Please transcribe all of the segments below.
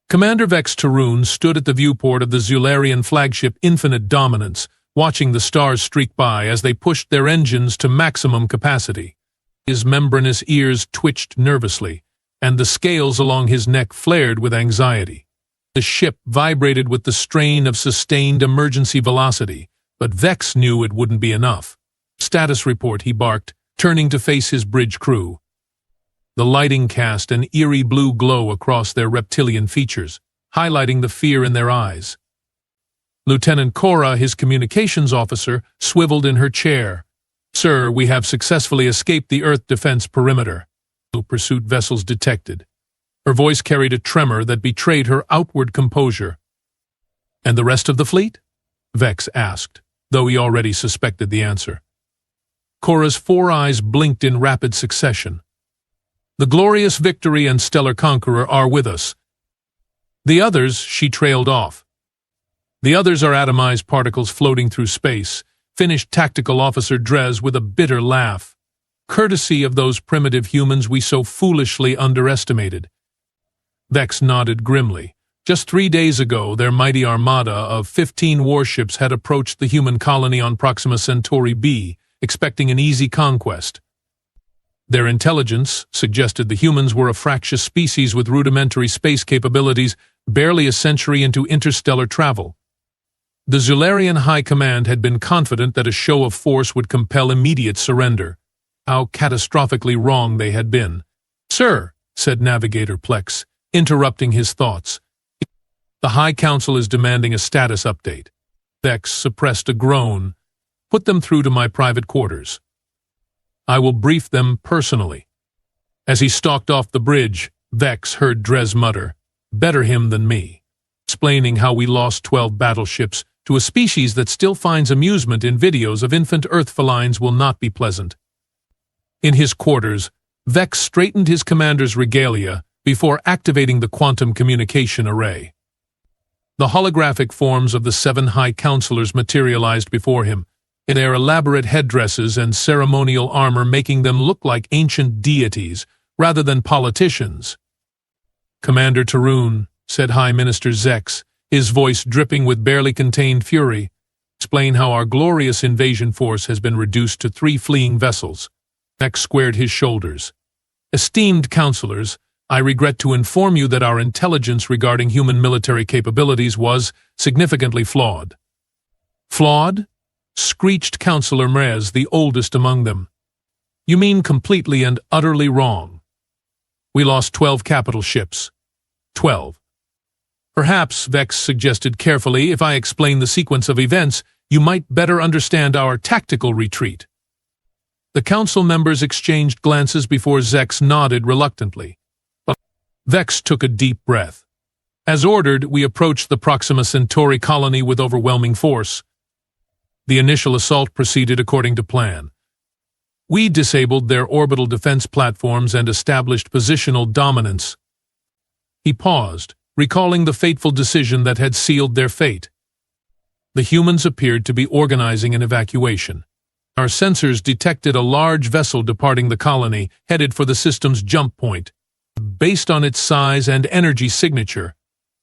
Commander Vex Tarun stood at the viewport of the Zularian flagship Infinite Dominance, watching the stars streak by as they pushed their engines to maximum capacity. His membranous ears twitched nervously, and the scales along his neck flared with anxiety. The ship vibrated with the strain of sustained emergency velocity, but Vex knew it wouldn't be enough. "Status report," he barked, turning to face his bridge crew. The lighting cast an eerie blue glow across their reptilian features, highlighting the fear in their eyes. Lieutenant Cora, his communications officer, swiveled in her chair. "Sir, we have successfully escaped the Earth defense perimeter. No pursuit vessels detected." Her voice carried a tremor that betrayed her outward composure. "And the rest of the fleet?" Vex asked, though he already suspected the answer. Cora's four eyes blinked in rapid succession. "The glorious Victory and Stellar Conqueror are with us. The others," she trailed off. "The others are atomized particles floating through space," finished Tactical Officer Drez with a bitter laugh. "Courtesy of those primitive humans we so foolishly underestimated." Vex nodded grimly. Just 3 days ago, their mighty armada of 15 warships had approached the human colony on Proxima Centauri B, expecting an easy conquest. Their intelligence suggested the humans were a fractious species with rudimentary space capabilities, barely a century into interstellar travel. The Zularian High Command had been confident that a show of force would compel immediate surrender. How catastrophically wrong they had been. "Sir," said Navigator Plex, interrupting his thoughts, "the High Council is demanding a status update." Vex suppressed a groan. "Put them through to my private quarters. I will brief them personally." As he stalked off the bridge, Vex heard Drez mutter, "Better him than me," explaining how we lost 12 battleships to a species that still finds amusement in videos of infant Earth felines will not be pleasant. In his quarters, Vex straightened his commander's regalia before activating the quantum communication array. The holographic forms of the 7 High Counselors materialized before him, their elaborate headdresses and ceremonial armor making them look like ancient deities rather than politicians. "Commander Tarun," said High Minister Zex, his voice dripping with barely contained fury, "explain how our glorious invasion force has been reduced to 3 fleeing vessels." Vex squared his shoulders. "Esteemed counselors, I regret to inform you that our intelligence regarding human military capabilities was significantly flawed." "Flawed?" screeched Counselor Mrez, the oldest among them. "You mean completely and utterly wrong. We lost 12 capital ships. 12. Perhaps," Vex suggested carefully, "if I explain the sequence of events, you might better understand our tactical retreat." The council members exchanged glances before Zex nodded reluctantly. Vex took a deep breath. "As ordered, we approached the Proxima Centauri colony with overwhelming force. The initial assault proceeded according to plan. We disabled their orbital defense platforms and established positional dominance." He paused, recalling the fateful decision that had sealed their fate. The humans appeared to be organizing an evacuation. Our sensors detected a large vessel departing the colony, headed for the system's jump point. Based on its size and energy signature,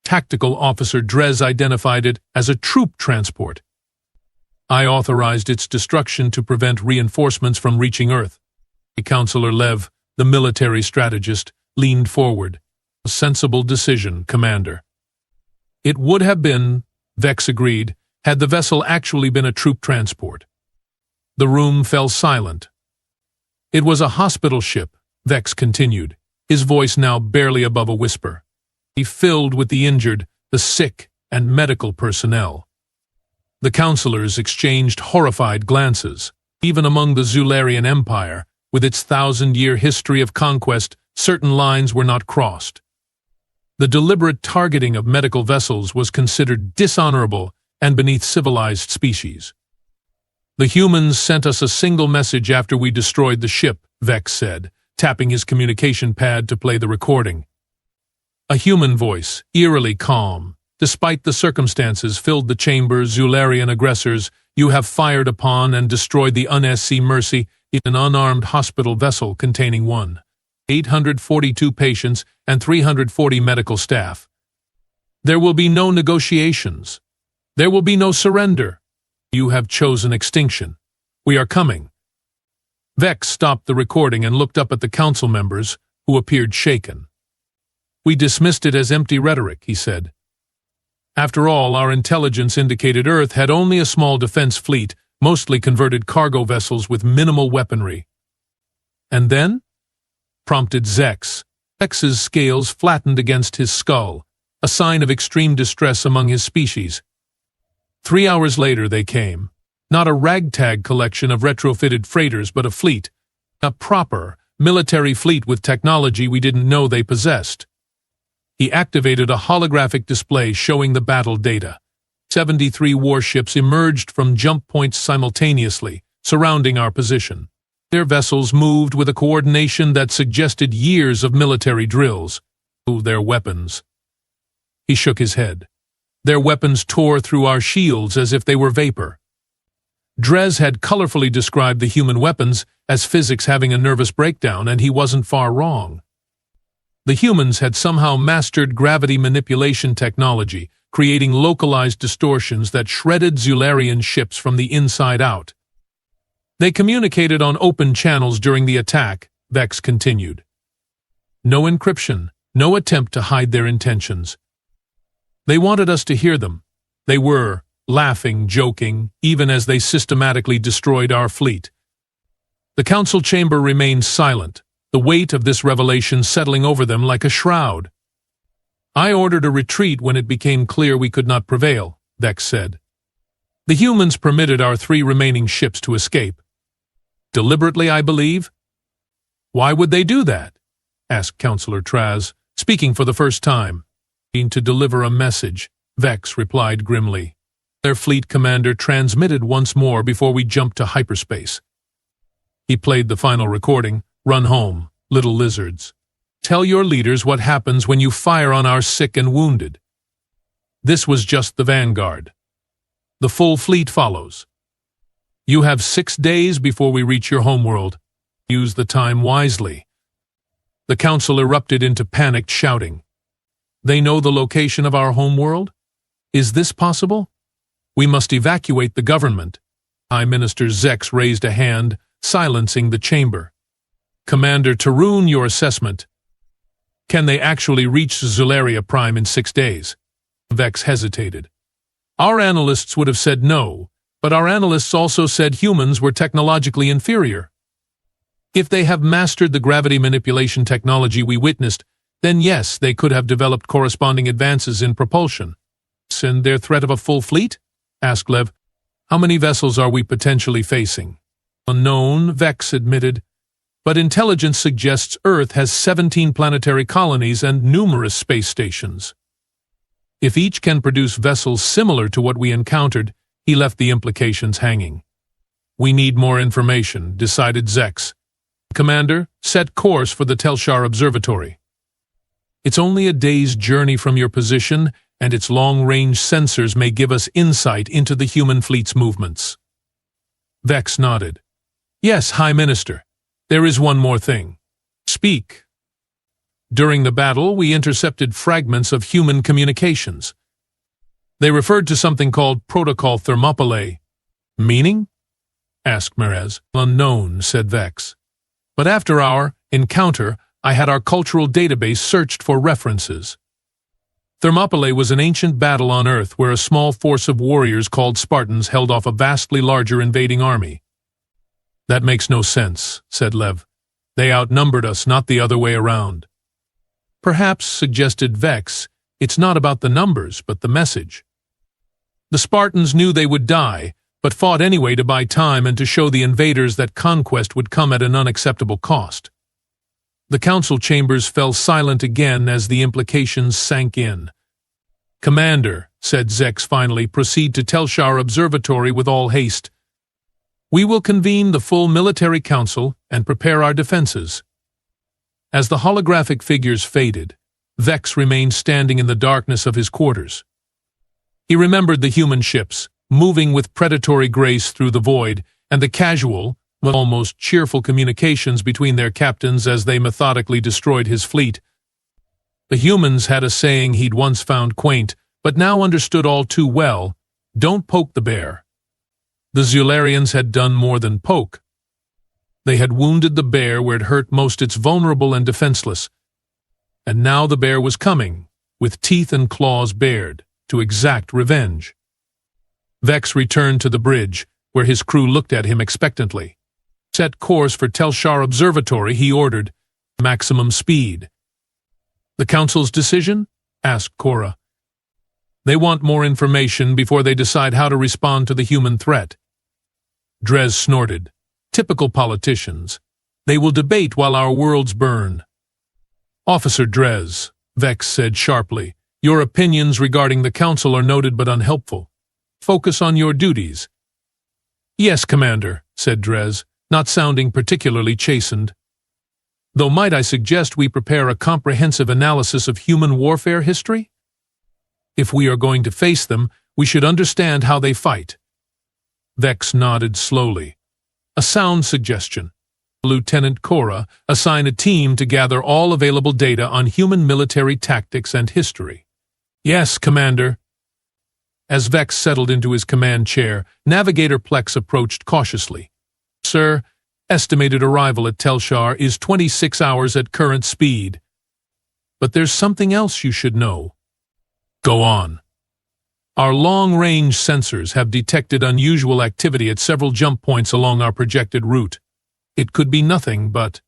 Tactical Officer Drez identified it as a troop transport. I authorized its destruction to prevent reinforcements from reaching Earth. Counselor Lev, the military strategist, leaned forward. "A sensible decision, Commander." "It would have been," Vex agreed, "had the vessel actually been a troop transport." The room fell silent. "It was a hospital ship," Vex continued, his voice now barely above a whisper. He filled with the injured, the sick, and medical personnel. The counselors exchanged horrified glances. Even among the Zularian Empire, with its 1,000-year history of conquest, certain lines were not crossed. The deliberate targeting of medical vessels was considered dishonorable and beneath civilized species. "The humans sent us a single message after we destroyed the ship," Vex said, tapping his communication pad to play the recording. A human voice, eerily calm, despite the circumstances, filled the chamber. "Zularian aggressors, you have fired upon and destroyed the UNSC Mercy, an unarmed hospital vessel containing 842 patients and 340 medical staff. There will be no negotiations. There will be no surrender. You have chosen extinction. We are coming. Vex stopped the recording and looked up at the council members, who appeared shaken. We dismissed it as empty rhetoric, he said. After all, our intelligence indicated Earth had only a small defense fleet, mostly converted cargo vessels with minimal weaponry. And then? Prompted Zex. Vex's scales flattened against his skull, a sign of extreme distress among his species. 3 hours later they came. Not a ragtag collection of retrofitted freighters, but a fleet. A proper, military fleet with technology we didn't know they possessed. He activated a holographic display showing the battle data. 73 warships emerged from jump points simultaneously, surrounding our position. Their vessels moved with a coordination that suggested years of military drills. Their weapons. He shook his head. Their weapons tore through our shields as if they were vapor. Drez had colorfully described the human weapons as physics having a nervous breakdown, and he wasn't far wrong. The humans had somehow mastered gravity manipulation technology, creating localized distortions that shredded Zularian ships from the inside out. They communicated on open channels during the attack, Vex continued. No encryption, no attempt to hide their intentions. They wanted us to hear them. They were, laughing, joking, even as they systematically destroyed our fleet. The council chamber remained silent, the weight of this revelation settling over them like a shroud. I ordered a retreat when it became clear we could not prevail, Vex said. The humans permitted our 3 remaining ships to escape. Deliberately, I believe? Why would they do that? Asked Councillor Traz, speaking for the first time. To deliver a message, Vex replied grimly. Their fleet commander transmitted once more before we jumped to hyperspace. He played the final recording. Run home, little lizards. Tell your leaders what happens when you fire on our sick and wounded. This was just the vanguard. The full fleet follows. You have 6 days before we reach your homeworld. Use the time wisely. The council erupted into panicked shouting. They know the location of our homeworld? Is this possible? We must evacuate the government. High Minister Zex raised a hand, silencing the chamber. Commander Tarun, your assessment. Can they actually reach Zularia Prime in 6 days? Vex hesitated. Our analysts would have said no, but our analysts also said humans were technologically inferior. If they have mastered the gravity manipulation technology we witnessed, then yes, they could have developed corresponding advances in propulsion. And their threat of a full fleet? Asked Lev. How many vessels are we potentially facing? Unknown, Vex admitted. But intelligence suggests Earth has 17 planetary colonies and numerous space stations. If each can produce vessels similar to what we encountered, he left the implications hanging. We need more information, decided Zex. Commander, set course for the Telshar Observatory. It's only a day's journey from your position, and its long-range sensors may give us insight into the human fleet's movements. Vex nodded. Yes, High Minister. There is one more thing. Speak. During the battle, we intercepted fragments of human communications. They referred to something called Protocol Thermopylae. Meaning? Asked Merez. Unknown, said Vex. But after our encounter, I had our cultural database searched for references. Thermopylae was an ancient battle on Earth where a small force of warriors called Spartans held off a vastly larger invading army. That makes no sense, said Lev. They outnumbered us, not the other way around. Perhaps, suggested Vex, it's not about the numbers, but the message. The Spartans knew they would die, but fought anyway to buy time and to show the invaders that conquest would come at an unacceptable cost. The council chambers fell silent again as the implications sank in. Commander, said Zex finally, proceed to Telshar Observatory with all haste. We will convene the full military council and prepare our defenses. As the holographic figures faded, Vex remained standing in the darkness of his quarters. He remembered the human ships, moving with predatory grace through the void, and the casual, almost cheerful communications between their captains as they methodically destroyed his fleet. The humans had a saying he'd once found quaint, but now understood all too well: don't poke the bear. The Zularians had done more than poke. They had wounded the bear where it hurt most. It's vulnerable and defenseless. And now the bear was coming, with teeth and claws bared, to exact revenge. Vex returned to the bridge, where his crew looked at him expectantly. Set course for Telshar Observatory, he ordered. Maximum speed. The Council's decision? Asked Cora. They want more information before they decide how to respond to the human threat. Drez snorted. Typical politicians. They will debate while our worlds burn. Officer Drez, Vex said sharply, your opinions regarding the Council are noted but unhelpful. Focus on your duties. Yes, Commander, said Drez, not sounding particularly chastened. Though might I suggest we prepare a comprehensive analysis of human warfare history? If we are going to face them, we should understand how they fight. Vex nodded slowly. A sound suggestion. Lieutenant Cora, assign a team to gather all available data on human military tactics and history. Yes, Commander. As Vex settled into his command chair, Navigator Plex approached cautiously. Sir, estimated arrival at Telshar is 26 hours at current speed. But there's something else you should know. Go on. Our long-range sensors have detected unusual activity at several jump points along our projected route. It could be nothing but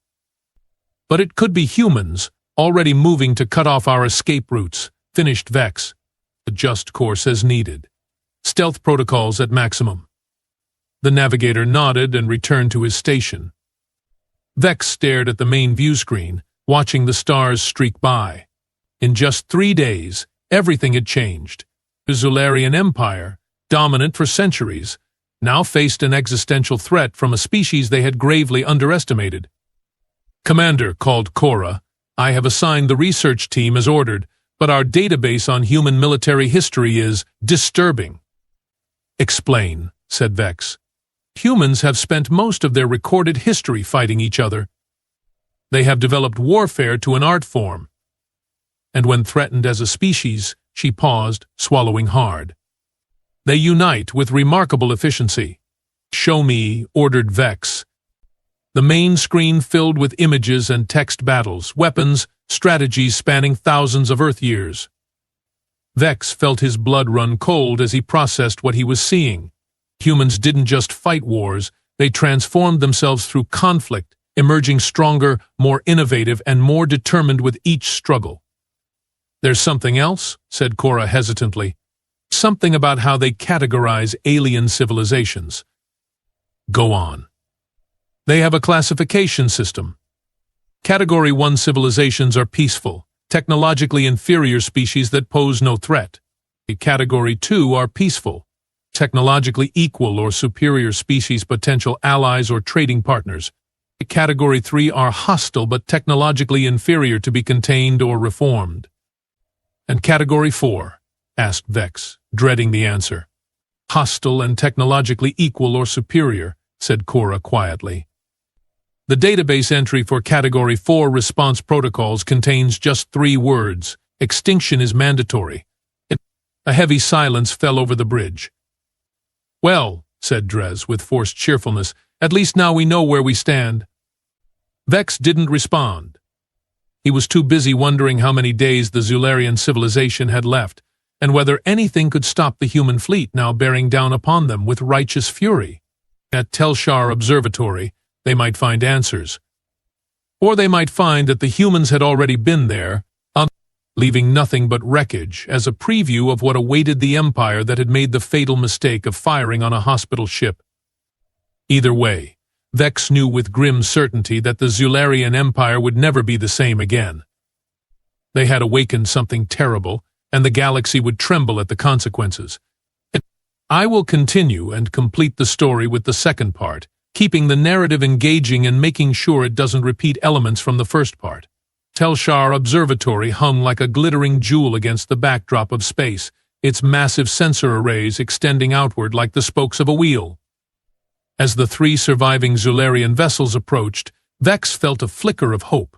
it could be humans, already moving to cut off our escape routes, finished Vex. Adjust course as needed. Stealth protocols at maximum. The navigator nodded and returned to his station. Vex stared at the main view screen, watching the stars streak by. In just 3 days, everything had changed. The Zularian Empire, dominant for centuries, now faced an existential threat from a species they had gravely underestimated. Commander, called Cora, I have assigned the research team as ordered, but our database on human military history is disturbing. Explain, said Vex. Humans have spent most of their recorded history fighting each other. They have developed warfare to an art form. And when threatened as a species, she paused, swallowing hard. They unite with remarkable efficiency. Show me, ordered Vex. The main screen filled with images and text battles, weapons, strategies spanning thousands of Earth years. Vex felt his blood run cold as he processed what he was seeing. Humans didn't just fight wars, they transformed themselves through conflict, emerging stronger, more innovative, and more determined with each struggle. There's something else, said Cora hesitantly. Something about how they categorize alien civilizations. Go on. They have a classification system. Category 1 civilizations are peaceful, technologically inferior species that pose no threat. Category 2 are peaceful, technologically equal or superior species, potential allies or trading partners. Category 3 are hostile but technologically inferior, to be contained or reformed. And Category 4? Asked Vex, dreading the answer. Hostile and technologically equal or superior, said Cora quietly. The database entry for Category 4 response protocols contains just 3 words. Extinction is mandatory. A heavy silence fell over the bridge. Well, said Drez with forced cheerfulness, at least now we know where we stand. Vex didn't respond. He was too busy wondering how many days the Zularian civilization had left, and whether anything could stop the human fleet now bearing down upon them with righteous fury. At Telshar Observatory, they might find answers. Or they might find that the humans had already been there, leaving nothing but wreckage as a preview of what awaited the Empire that had made the fatal mistake of firing on a hospital ship. Either way, Vex knew with grim certainty that the Zularian Empire would never be the same again. They had awakened something terrible, and the galaxy would tremble at the consequences. I will continue and complete the story with the second part, keeping the narrative engaging and making sure it doesn't repeat elements from the first part. Telshar Observatory hung like a glittering jewel against the backdrop of space, its massive sensor arrays extending outward like the spokes of a wheel. As the 3 surviving Zularian vessels approached, Vex felt a flicker of hope.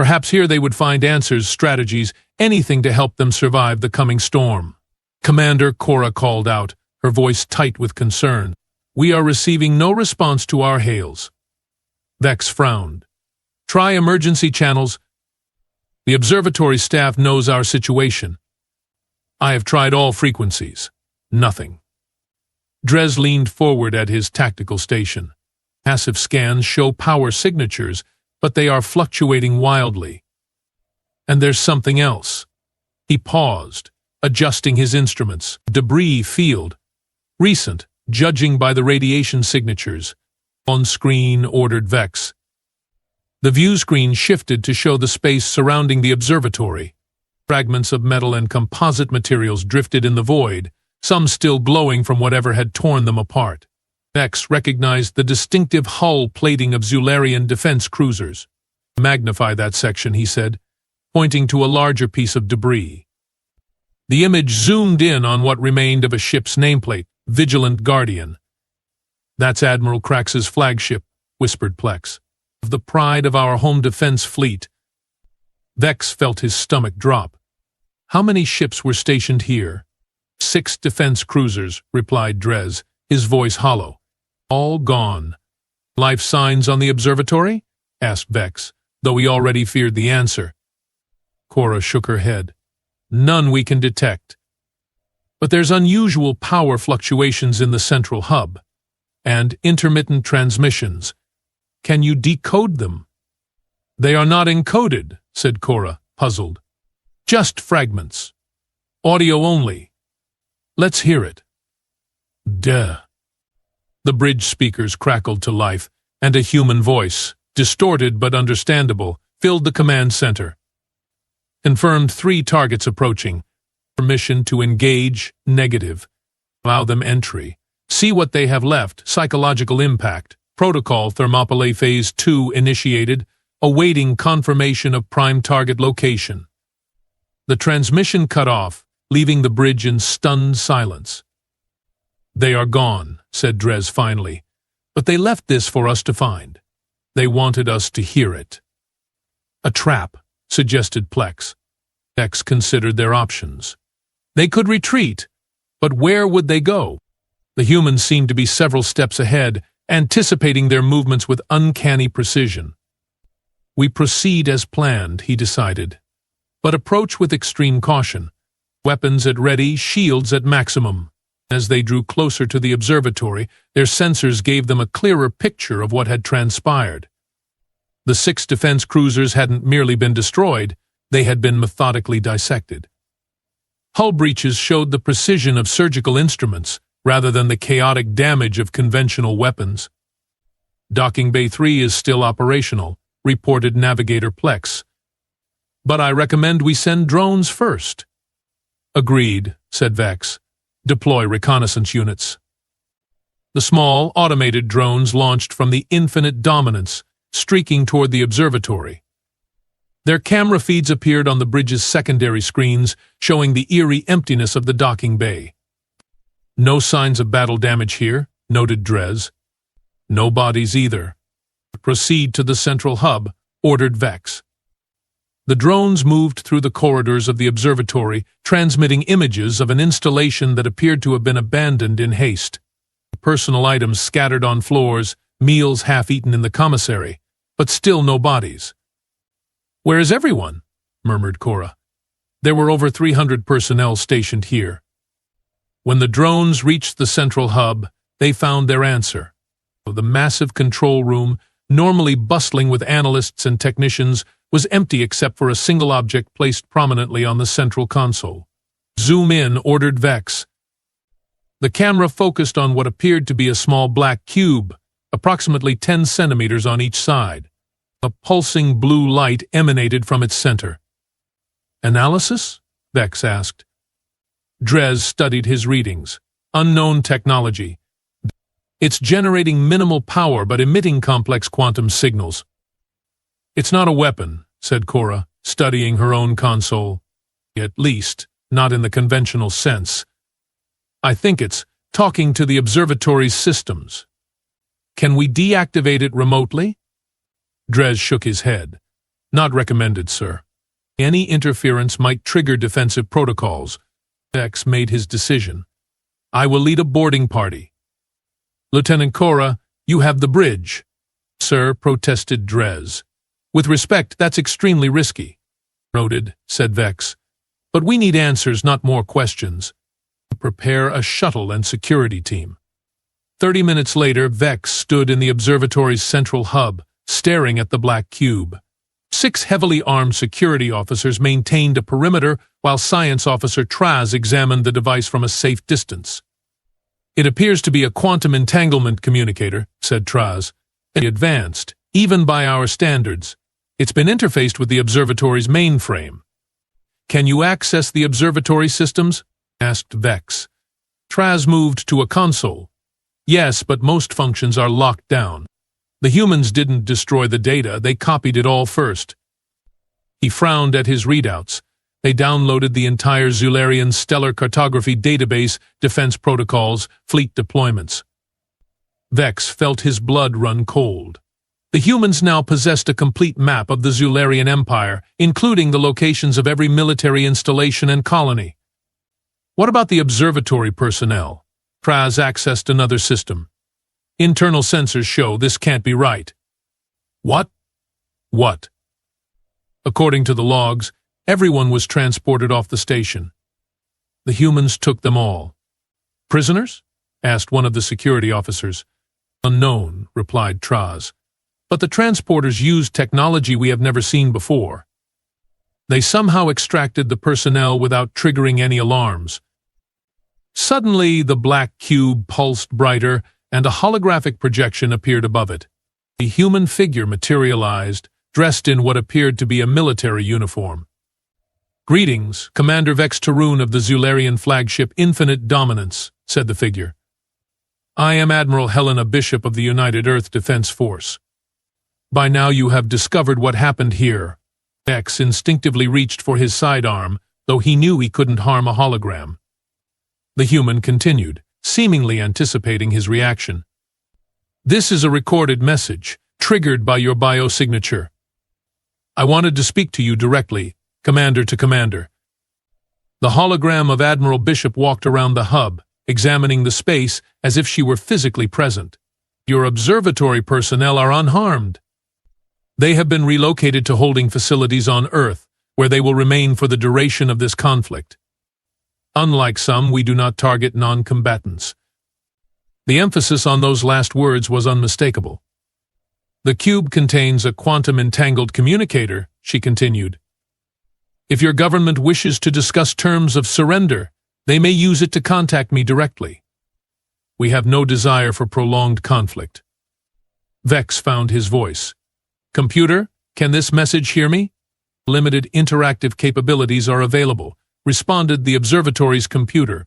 Perhaps here they would find answers, strategies, anything to help them survive the coming storm. "Commander," Cora called out, her voice tight with concern. "We are receiving no response to our hails." Vex frowned. "Try emergency channels." "The observatory staff knows our situation." "I have tried all frequencies. Nothing." Dres leaned forward at his tactical station. "Passive scans show power signatures, but they are fluctuating wildly. And there's something else." He paused, adjusting his instruments. "Debris field. Recent, judging by the radiation signatures." "On screen," ordered Vex. The view screen shifted to show the space surrounding the observatory. Fragments of metal and composite materials drifted in the void, some still glowing from whatever had torn them apart. Vex recognized the distinctive hull plating of Zularian defense cruisers. "Magnify that section," he said, pointing to a larger piece of debris. The image zoomed in on what remained of a ship's nameplate, Vigilant Guardian. "That's Admiral Krax's flagship," whispered Plex. "The pride of our home defense fleet." Vex felt his stomach drop. "How many ships were stationed here?" "6 defense cruisers," replied Dres, his voice hollow. "All gone." "Life signs on the observatory?" asked Vex, though he already feared the answer. Cora shook her head. "None we can detect. But there's unusual power fluctuations in the central hub, and intermittent transmissions. Can you decode them?" "They are not encoded," said Cora, puzzled. "Just fragments. Audio only. Let's hear it." "Duh." The bridge speakers crackled to life, and a human voice, distorted but understandable, filled the command center. "Confirmed 3 targets approaching. Permission to engage, negative. Allow them entry. See what they have left, psychological impact. Protocol Thermopylae Phase 2 initiated, awaiting confirmation of prime target location." The transmission cut off, leaving the bridge in stunned silence. "They are gone," said Dres finally, "but they left this for us to find. They wanted us to hear it." "A trap," suggested Plex. Vex considered their options. They could retreat, but where would they go? The humans seemed to be several steps ahead, anticipating their movements with uncanny precision. "We proceed as planned," he decided, "but approach with extreme caution. Weapons at ready, shields at maximum." As they drew closer to the observatory, their sensors gave them a clearer picture of what had transpired. The 6 defense cruisers hadn't merely been destroyed, they had been methodically dissected. Hull breaches showed the precision of surgical instruments, rather than the chaotic damage of conventional weapons. "Docking Bay 3 is still operational," reported Navigator Plex. "But I recommend we send drones first." "Agreed," said Vex. "Deploy reconnaissance units." The small, automated drones launched from the Infinite Dominance, streaking toward the observatory. Their camera feeds appeared on the bridge's secondary screens, showing the eerie emptiness of the docking bay. "No signs of battle damage here," noted Dres. "No bodies either." "Proceed to the central hub," ordered Vex. The drones moved through the corridors of the observatory, transmitting images of an installation that appeared to have been abandoned in haste. Personal items scattered on floors, meals half-eaten in the commissary, but still no bodies. "Where is everyone?" murmured Cora. There were over 300 personnel stationed here. When the drones reached the central hub, they found their answer. The massive control room, normally bustling with analysts and technicians, was empty except for a single object placed prominently on the central console. "Zoom in," ordered Vex. The camera focused on what appeared to be a small black cube, approximately 10 centimeters on each side. A pulsing blue light emanated from its center. "Analysis?" Vex asked. Dres studied his readings. "Unknown technology. It's generating minimal power but emitting complex quantum signals." "It's not a weapon," said Cora, studying her own console. "At least, not in the conventional sense. I think it's talking to the observatory's systems." "Can we deactivate it remotely?" Dres shook his head. Not recommended, sir. Any interference might trigger defensive protocols. Vex made his decision. I will lead a boarding party. Lieutenant Cora, you have the bridge. Sir, protested Drez. With respect, that's extremely risky. Noted, said Vex. But we need answers, not more questions. Prepare a shuttle and security team. 30 minutes later, Vex stood in the observatory's central hub, staring at the black cube. 6 heavily armed security officers maintained a perimeter while Science Officer Traz examined the device from a safe distance. It appears to be a quantum entanglement communicator, said Traz. Advanced, even by our standards. It's been interfaced with the observatory's mainframe. Can you access the observatory systems? Asked Vex. Traz moved to a console. Yes, but most functions are locked down. The humans didn't destroy the data, they copied it all first. He frowned at his readouts. They downloaded the entire Zularian stellar cartography database, defense protocols, fleet deployments. Vex felt his blood run cold. The humans now possessed a complete map of the Zularian Empire, including the locations of every military installation and colony. What about the observatory personnel? Traz accessed another system. Internal sensors show this can't be right. What? What? According to the logs, everyone was transported off the station. The humans took them all. Prisoners? Asked one of the security officers. Unknown, replied Traz. But the transporters used technology we have never seen before. They somehow extracted the personnel without triggering any alarms. Suddenly, the black cube pulsed brighter, and a holographic projection appeared above it. A human figure materialized, dressed in what appeared to be a military uniform. Greetings, Commander Vex Tarun of the Zularian flagship Infinite Dominance, said the figure. I am Admiral Helena Bishop of the United Earth Defense Force. By now you have discovered what happened here. Vex instinctively reached for his sidearm, though he knew he couldn't harm a hologram. The human continued, seemingly anticipating his reaction. This is a recorded message, triggered by your biosignature. I wanted to speak to you directly, commander to commander. The hologram of Admiral Bishop walked around the hub, examining the space as if she were physically present. Your observatory personnel are unharmed. They have been relocated to holding facilities on Earth, where they will remain for the duration of this conflict. Unlike some, we do not target non-combatants. The emphasis on those last words was unmistakable. The cube contains a quantum-entangled communicator, she continued. If your government wishes to discuss terms of surrender, they may use it to contact me directly. We have no desire for prolonged conflict. Vex found his voice. Computer, can this message hear me? Limited interactive capabilities are available, responded the observatory's computer.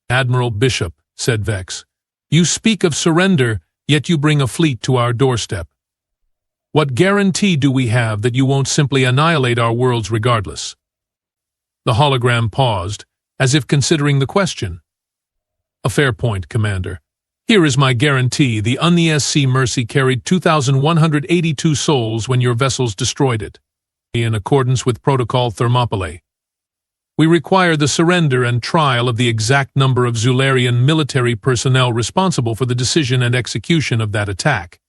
Admiral Bishop, said Vex, you speak of surrender, yet you bring a fleet to our doorstep. What guarantee do we have that you won't simply annihilate our worlds regardless? The hologram paused, as if considering the question. A fair point, Commander. Here is my guarantee. The UNESC Mercy carried 2,182 souls when your vessels destroyed it, in accordance with Protocol Thermopylae. We require the surrender and trial of the exact number of Zularian military personnel responsible for the decision and execution of that attack.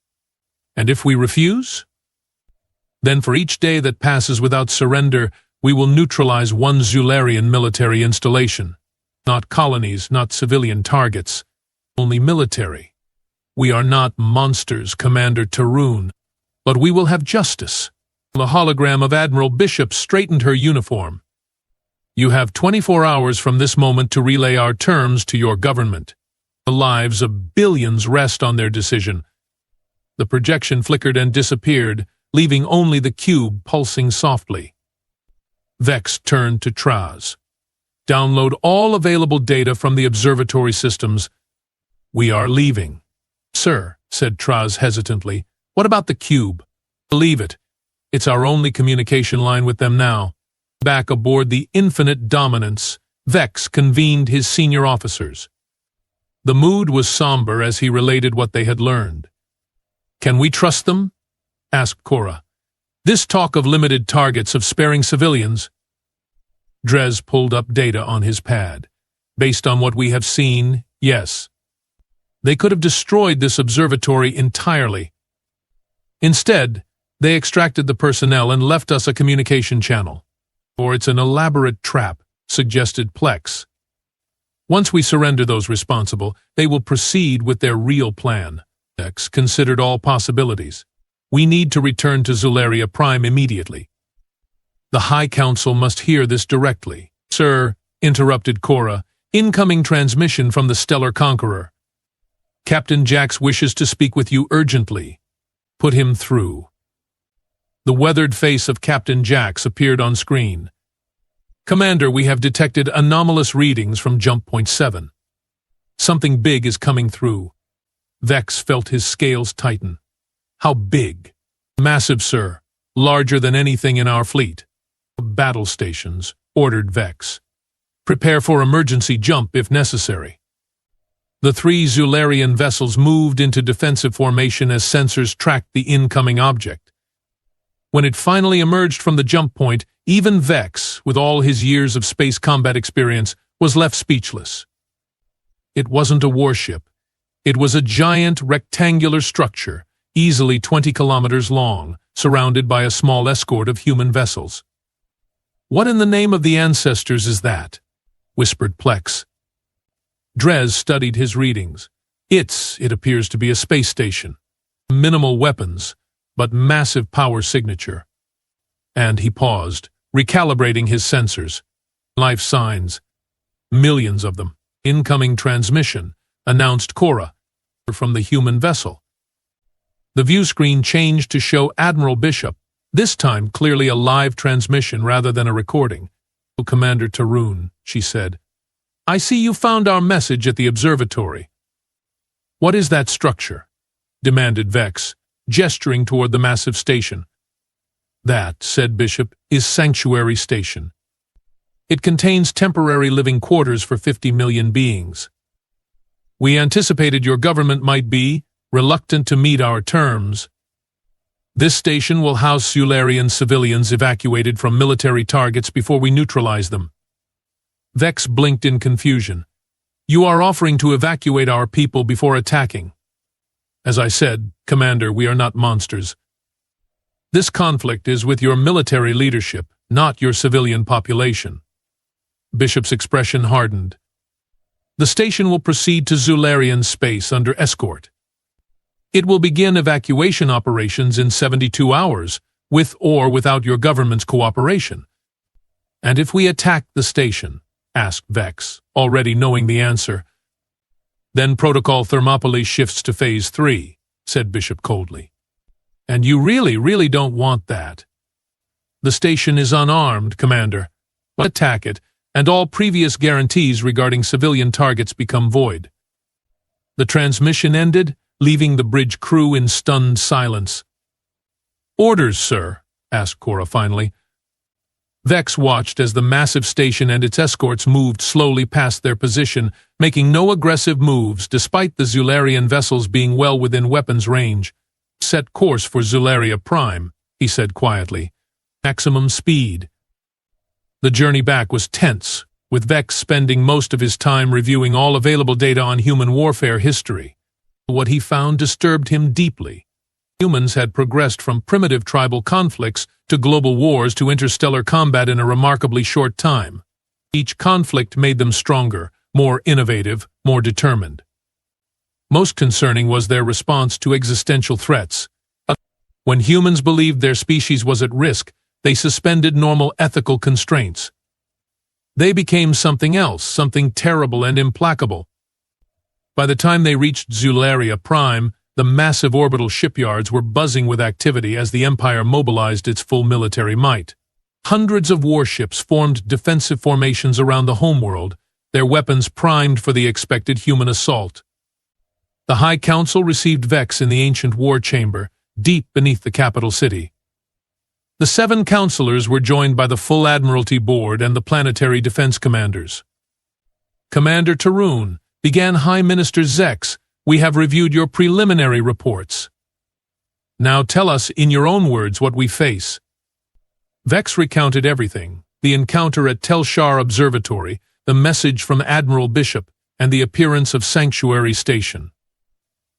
And if we refuse? Then for each day that passes without surrender, we will neutralize one Zularian military installation. Not colonies, not civilian targets, only military. We are not monsters, Commander Tarun, but we will have justice. The hologram of Admiral Bishop straightened her uniform. You have 24 hours from this moment to relay our terms to your government. The lives of billions rest on their decision. The projection flickered and disappeared, leaving only the cube pulsing softly. Vex turned to Traz. Download all available data from the observatory systems. We are leaving. Sir, said Traz hesitantly, what about the cube? Believe it. It's our only communication line with them now. Back aboard the Infinite Dominance, Vex convened his senior officers. The mood was somber as he related what they had learned. Can we trust them? Asked Cora. This talk of limited targets of sparing civilians. Dres pulled up data on his pad. Based on what we have seen, yes. They could have destroyed this observatory entirely. Instead, they extracted the personnel and left us a communication channel. Or it's an elaborate trap, suggested Plex. Once we surrender those responsible, they will proceed with their real plan. Plex considered all possibilities. We need to return to Zularia Prime immediately. The High Council must hear this directly. Sir, interrupted Cora, incoming transmission from the Stellar Conqueror. Captain Jax wishes to speak with you urgently. Put him through. The weathered face of Captain Jax appeared on screen. Commander, we have detected anomalous readings from Jump Point 7. Something big is coming through. Vex felt his scales tighten. How big? Massive, sir. Larger than anything in our fleet. Battle stations, ordered Vex. Prepare for emergency jump if necessary. The 3 Zularian vessels moved into defensive formation as sensors tracked the incoming object. When it finally emerged from the jump point, even Vex, with all his years of space combat experience, was left speechless. It wasn't a warship. It was a giant rectangular structure, easily 20 kilometers long, surrounded by a small escort of human vessels. What in the name of the ancestors is that? Whispered Plex. Dres studied his readings. It appears to be a space station. Minimal weapons, but massive power signature. And he paused, recalibrating his sensors. Life signs. Millions of them. Incoming transmission, announced Cora, from the human vessel. The view screen changed to show Admiral Bishop, this time clearly a live transmission rather than a recording. Commander Tarun, she said. I see you found our message at the observatory. What is that structure? Demanded Vex, gesturing toward the massive station. That, said Bishop, is Sanctuary Station. It contains temporary living quarters for 50 million beings. We anticipated your government might be reluctant to meet our terms. This station will house Zularian civilians evacuated from military targets before we neutralize them. Vex blinked in confusion. You are offering to evacuate our people before attacking. As I said, Commander, we are not monsters. This conflict is with your military leadership, not your civilian population. Bishop's expression hardened. The station will proceed to Zularian space under escort. It will begin evacuation operations in 72 hours, with or without your government's cooperation. And if we attack the station, asked Vex, already knowing the answer. Then Protocol Thermopylae shifts to Phase 3, said Bishop coldly. And you really don't want that. The station is unarmed, Commander. Attack it, and all previous guarantees regarding civilian targets become void. The transmission ended, leaving the bridge crew in stunned silence. Orders, sir, asked Cora finally. Vex watched as the massive station and its escorts moved slowly past their position, making no aggressive moves despite the Zularian vessels being well within weapons range. Set course for Zularia Prime, he said quietly. Maximum speed. The journey back was tense, with Vex spending most of his time reviewing all available data on human warfare history. What he found disturbed him deeply. Humans had progressed from primitive tribal conflicts to global wars to interstellar combat in a remarkably short time. Each conflict made them stronger, more innovative, more determined. Most concerning was their response to existential threats. When humans believed their species was at risk, they suspended normal ethical constraints. They became something else, something terrible and implacable. By the time they reached Zularia Prime, the massive orbital shipyards were buzzing with activity as the Empire mobilized its full military might. Hundreds of warships formed defensive formations around the homeworld, their weapons primed for the expected human assault. The High Council received Vex in the ancient war chamber, deep beneath the capital city. The 7 counselors were joined by the full Admiralty Board and the planetary defense commanders. Commander Tarun, began High Minister Zex, we have reviewed your preliminary reports. Now tell us in your own words what we face. Vex recounted everything, the encounter at Telshar Observatory, the message from Admiral Bishop, and the appearance of Sanctuary Station.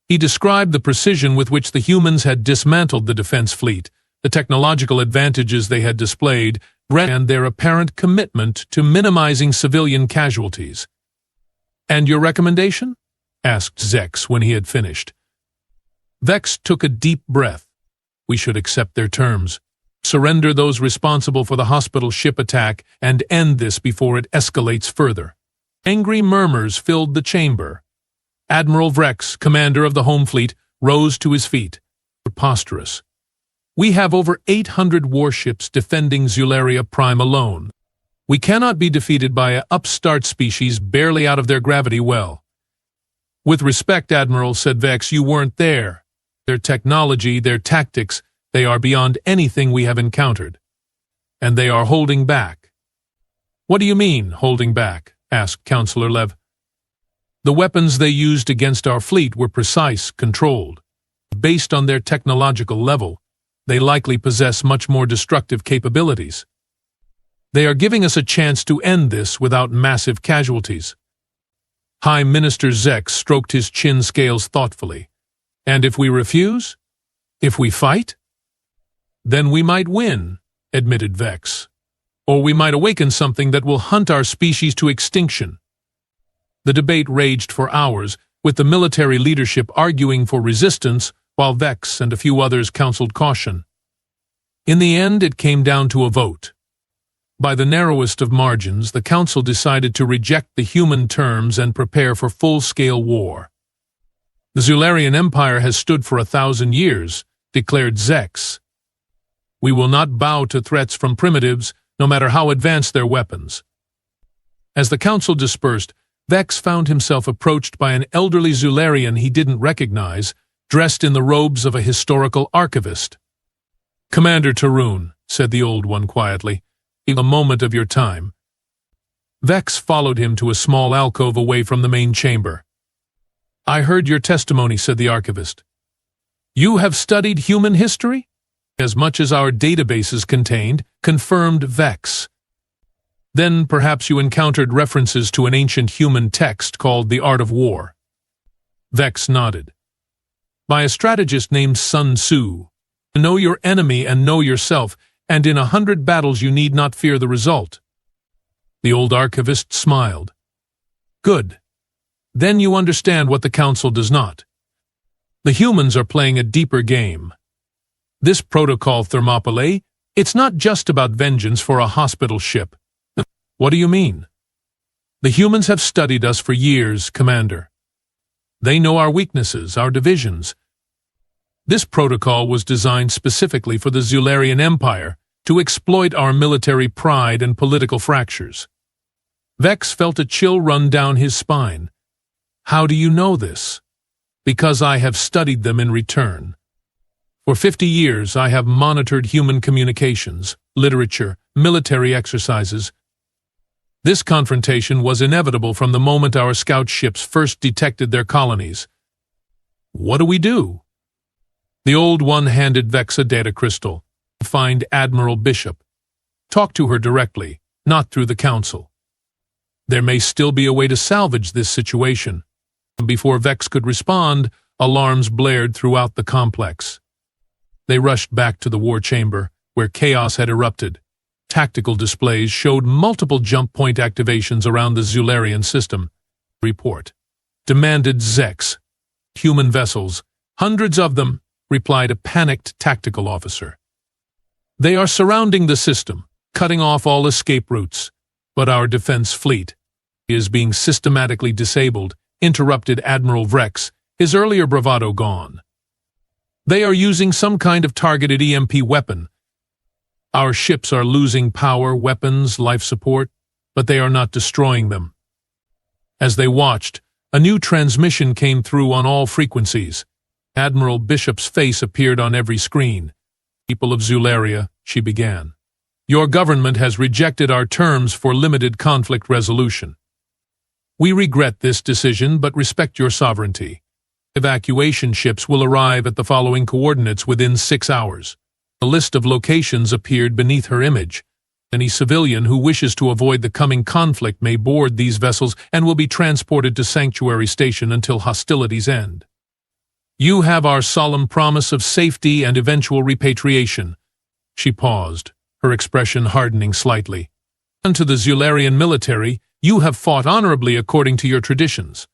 He described the precision with which the humans had dismantled the defense fleet, the technological advantages they had displayed, and their apparent commitment to minimizing civilian casualties. "And your recommendation?" asked Zex when he had finished. Vex took a deep breath. "We should accept their terms, surrender those responsible for the hospital ship attack, and end this before it escalates further." Angry murmurs filled the chamber. Admiral Vrex, commander of the home fleet, rose to his feet. "Preposterous. We have over 800 warships defending Zularia Prime alone. We cannot be defeated by an upstart species barely out of their gravity well." "With respect, Admiral," said Vex, "you weren't there. Their technology, their tactics, they are beyond anything we have encountered. And they are holding back." "What do you mean, holding back?" asked Counselor Lev. "The weapons they used against our fleet were precise, controlled. Based on their technological level, they likely possess much more destructive capabilities. They are giving us a chance to end this without massive casualties." High Minister Zex stroked his chin scales thoughtfully. "And if we refuse? If we fight?" "Then we might win," admitted Vex. "Or we might awaken something that will hunt our species to extinction." The debate raged for hours, with the military leadership arguing for resistance, while Vex and a few others counseled caution. In the end, it came down to a vote. By the narrowest of margins, the Council decided to reject the human terms and prepare for full-scale war. "The Zularian Empire has stood for 1,000 years, declared Zex. "We will not bow to threats from primitives, no matter how advanced their weapons." As the Council dispersed, Vex found himself approached by an elderly Zularian he didn't recognize, dressed in the robes of a historical archivist. "Commander Tarun," said the old one quietly, "a moment of your time." Vex followed him to a small alcove away from the main chamber. "I heard your testimony," said the archivist. "You have studied human history?" "As much as our databases contained," confirmed Vex. "Then perhaps you encountered references to an ancient human text called The Art of War." Vex nodded. "By a strategist named Sun Tzu. Know your enemy and know yourself, and in 100 battles you need not fear the result." The old archivist smiled. "Good. Then you understand what the Council does not. The humans are playing a deeper game. This protocol, Thermopylae, it's not just about vengeance for a hospital ship." "What do you mean?" "The humans have studied us for years, Commander. They know our weaknesses, our divisions. This protocol was designed specifically for the Zularian Empire to exploit our military pride and political fractures." Vex felt a chill run down his spine. "How do you know this?" "Because I have studied them in return. For 50 years I have monitored human communications, literature, military exercises. This confrontation was inevitable from the moment our scout ships first detected their colonies." "What do we do?" The old one handed Vex a data crystal. "Find Admiral Bishop. Talk to her directly, not through the Council. There may still be a way to salvage this situation." Before Vex could respond, alarms blared throughout the complex. They rushed back to the war chamber, where chaos had erupted. Tactical displays showed multiple jump point activations around the Zularian system. "Report," demanded Zex. "Human vessels, hundreds of them," replied a panicked tactical officer. "They are surrounding the system, cutting off all escape routes. But our defense fleet is being systematically disabled," interrupted Admiral Vrex, his earlier bravado gone. "They are using some kind of targeted EMP weapon. Our ships are losing power, weapons, life support, but they are not destroying them." As they watched, a new transmission came through on all frequencies. Admiral Bishop's face appeared on every screen. "People of Zularia," she began, "your government has rejected our terms for limited conflict resolution. We regret this decision but respect your sovereignty. Evacuation ships will arrive at the following coordinates within 6 hours. A list of locations appeared beneath her image. Any civilian who wishes to avoid the coming conflict may board these vessels and will be transported to Sanctuary Station until hostilities end. You have our solemn promise of safety and eventual repatriation. She paused, her expression hardening slightly. And to the Zularian military, you have fought honorably according to your traditions.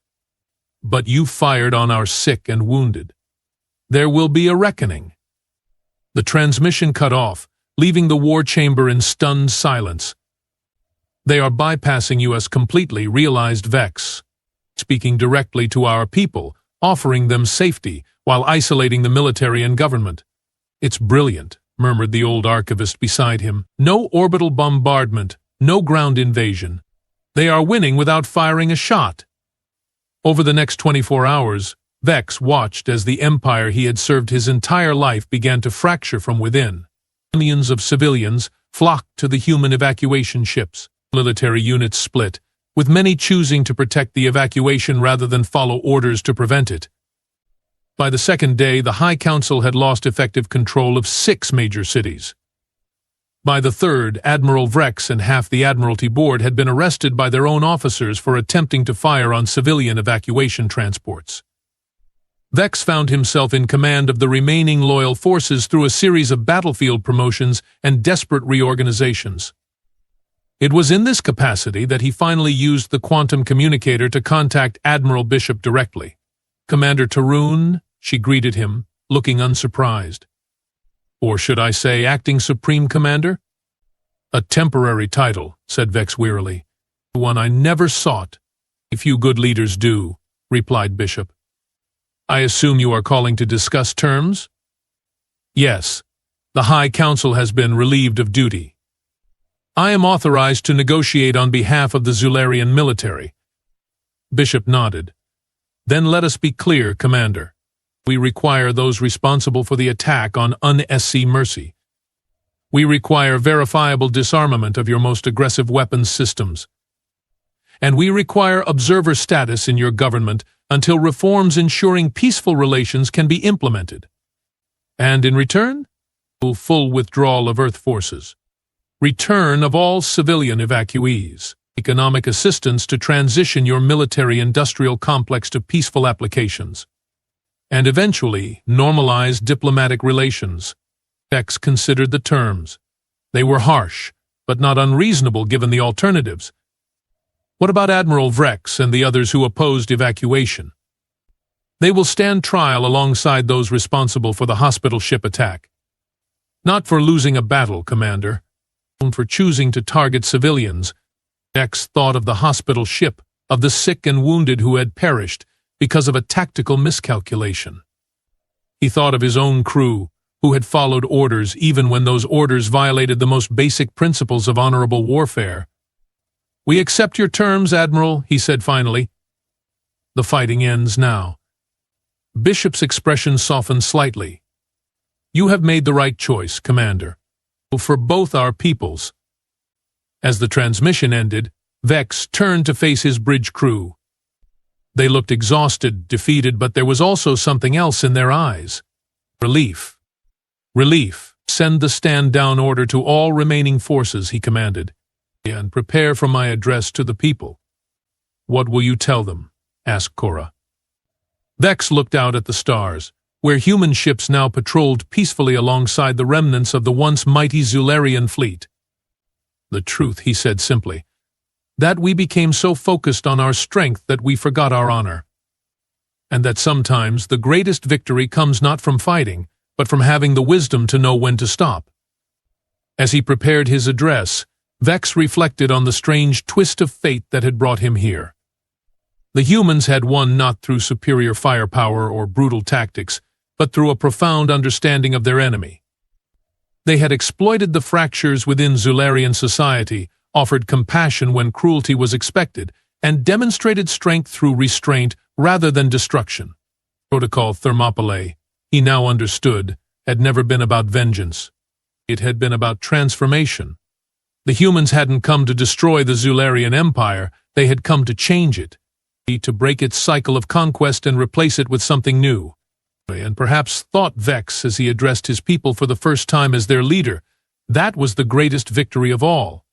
But you fired on our sick and wounded. There will be a reckoning. The transmission cut off, leaving the war chamber in stunned silence. They are bypassing us completely, realized Vex, speaking directly to our people, offering them safety, while isolating the military and government. It's brilliant, murmured the old archivist beside him. No orbital bombardment, no ground invasion. They are winning without firing a shot. Over the next 24 hours, Vex watched as the empire he had served his entire life began to fracture from within. Millions of civilians flocked to the human evacuation ships. Military units split, with many choosing to protect the evacuation rather than follow orders to prevent it. By the second day, the High Council had lost effective control of 6 major cities. By the third, Admiral Vrex and half the Admiralty Board had been arrested by their own officers for attempting to fire on civilian evacuation transports. Vex found himself in command of the remaining loyal forces through a series of battlefield promotions and desperate reorganizations. It was in this capacity that he finally used the quantum communicator to contact Admiral Bishop directly. "Commander Tarun," she greeted him, looking unsurprised. "Or should I say Acting Supreme Commander?" "A temporary title," said Vex wearily. "One I never sought." "A few good leaders do," replied Bishop. "I assume you are calling to discuss terms?" "Yes. The High Council has been relieved of duty. I am authorized to negotiate on behalf of the Zularian military." Bishop nodded. "Then let us be clear, Commander. We require those responsible for the attack on UNSC Mercy. We require verifiable disarmament of your most aggressive weapons systems. And we require observer status in your government until reforms ensuring peaceful relations can be implemented. And in return, full withdrawal of Earth forces. Return of all civilian evacuees. Economic assistance to transition your military-industrial complex to peaceful applications. And eventually, normalize diplomatic relations. Vex considered the terms. They were harsh, but not unreasonable given the alternatives. What about Admiral Vrex and the others who opposed evacuation? They will stand trial alongside those responsible for the hospital ship attack. Not for losing a battle, Commander. For choosing to target civilians. Vex thought of the hospital ship, of the sick and wounded who had perished because of a tactical miscalculation. He thought of his own crew, who had followed orders even when those orders violated the most basic principles of honorable warfare. "We accept your terms, Admiral," he said finally. "The fighting ends now." Bishop's expression softened slightly. "You have made the right choice, Commander, for both our peoples." As the transmission ended, Vex turned to face his bridge crew. They looked exhausted, defeated, but there was also something else in their eyes. Relief. "Relief. Send the stand-down order to all remaining forces," he commanded, "and prepare for my address to the people." "What will you tell them?" asked Cora. Vex looked out at the stars, where human ships now patrolled peacefully alongside the remnants of the once mighty Zularian fleet. "The truth," he said simply, "that we became so focused on our strength that we forgot our honor. And that sometimes the greatest victory comes not from fighting, but from having the wisdom to know when to stop." As he prepared his address, Vex reflected on the strange twist of fate that had brought him here. The humans had won not through superior firepower or brutal tactics, but through a profound understanding of their enemy. They had exploited the fractures within Zularian society, offered compassion when cruelty was expected, and demonstrated strength through restraint rather than destruction. Protocol Thermopylae, he now understood, had never been about vengeance. It had been about transformation. The humans hadn't come to destroy the Zularian Empire, they had come to change it. to break its cycle of conquest and replace it with something new. And perhaps thought Vex as he addressed his people for the first time as their leader. That was the greatest victory of all.